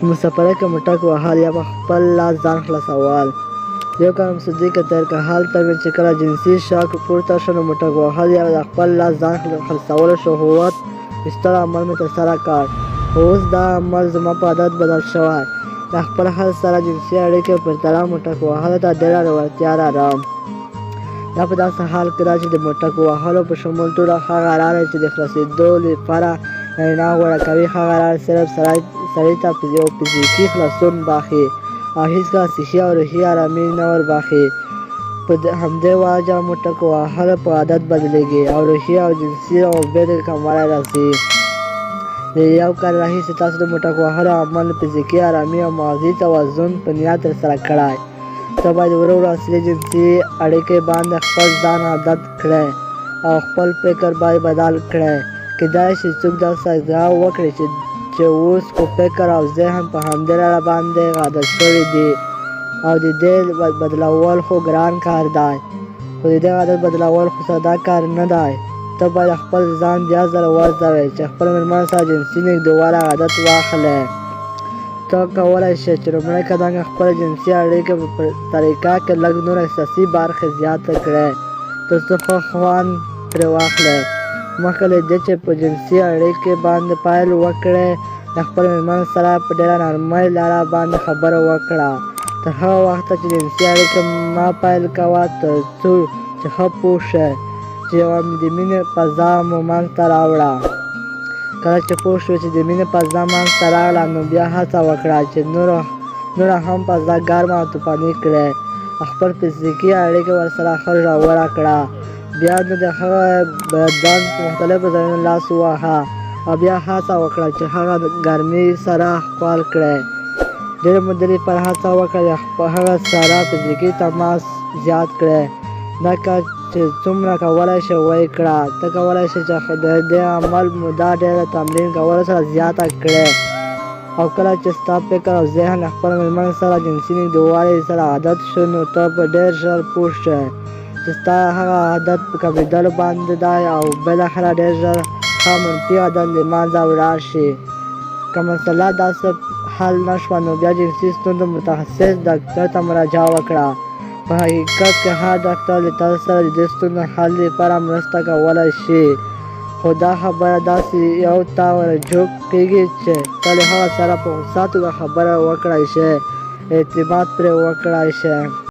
مسافرۍ کې موټک وهل یا په خپل لاس ځان خلاصول. یو کال صدیق تیر که هلته مې چې کله جنسي شوق پورته شو نو موټک وهل یا د خپل لاس ځان خلاصولو شهوت ایستلو عمل مې ترسره کړ. خو اوس دا عمل زما په عادت بدل شوی. د خپل حال سره جنسي اړیکې په پرتله موټک وهلو ته ډېره لیوالتیا لرم. دا په داسې حال کې ده چې د موټک وهلو په شمول ټوله هغه لارې چې د خلاصېدو لپاره نارینه غوره کوي هغه لارې صرف سړي ته یو فزیکي خلاصون بښي او هېڅکله صحي او روحي ارامي نه وربښي. په همدې وجه موټک وهل په عادت بدلېږي او روحي او جنسي عبودیت کې کموالی راځي. د یو کال راهیسې تاسو د موټک وهلو عمل فزیکي ارامي او مغزي توازن په نیت ترسره کړی. ته باید ورو ورو اصلي جنسي اړیکې باندې خپل ځان عادت کړې او خپل فکر باید بدل کړې. کېدای شي څوک داسې ادعا وکړي چې اوس خو فکر او ذهن په همدې لاره باندې عادت شوي دي او د دې بدلول خو ګران کار دی. خو د دې عادت بدلول خو ساده کار نه دی. ته باید خپل ځان بیا ځله وځوې چې خپل مېرمن سره جنسي نږدېوالی عادت واخلې. ته کولی شې چې لومړی قدم خپله جنسي اړیکې په طریقه کې لږ نور احساسي برخې زیاته کړې تر څو ښه خوند ترې واخلې. مخکې له دې چې په جنسي اړیکې باندې پیل وکړې د خپل مېرمن سره په ډېره نرمۍ لاره باندې خبره وکړه. تر هغه وخته چې جنسي اړیکې مه پیل کوه تر څو چې ښه پوه شې چې یوه د مینې فضا مو منځته راوړه. کله چې پوه شوې چې د مینې فضا منځته راغله نو بیا هڅه وکړه چې نوره هم فضا ګرمه او طوفاني کړې. خپل فزیکي اړیکې ورسره ښه ژوره کړه. بیا نو د هغه بدن په مختلفو ځایونو لاس ووهه او بیا هڅه وکړه چې هغه ګرمي سره ښکل کړې. ډېرې مودې لپاره هڅه وکړه چې هغه سره فزیکي تماس زیات کړې. دا کار چې څومره کولی شې ویې کړه. ته کولی شې چې د دې عمل موده ډېره تمرین کولو سره زیاته کړې او کله چې ستا فکر او ذهن له خپل مېرمن سره جنسي نږدېوالي سره عادت شو نو ته به ډېر ژر پوه شې چې ستا هغه عادت په کمېدلو باندې دی او بالاخره ډېر ژر هغه منفي عادت له منځه ولاړ شي. که مسله داسې حل نه شوه نو بیا جنسي ستونزو متخصص ډاکټر ته مراجعه وکړه. په حقیقت کې هر ډاکټر له تاسو سره د دې ستونزو حل لپاره مرسته کولی شي. خو دا خبره داسې یو ته ورجوع کېږي چې ته له هغه سره په غوسه توګه خبره وکړی شې، اعتماد پرې وکړی شې.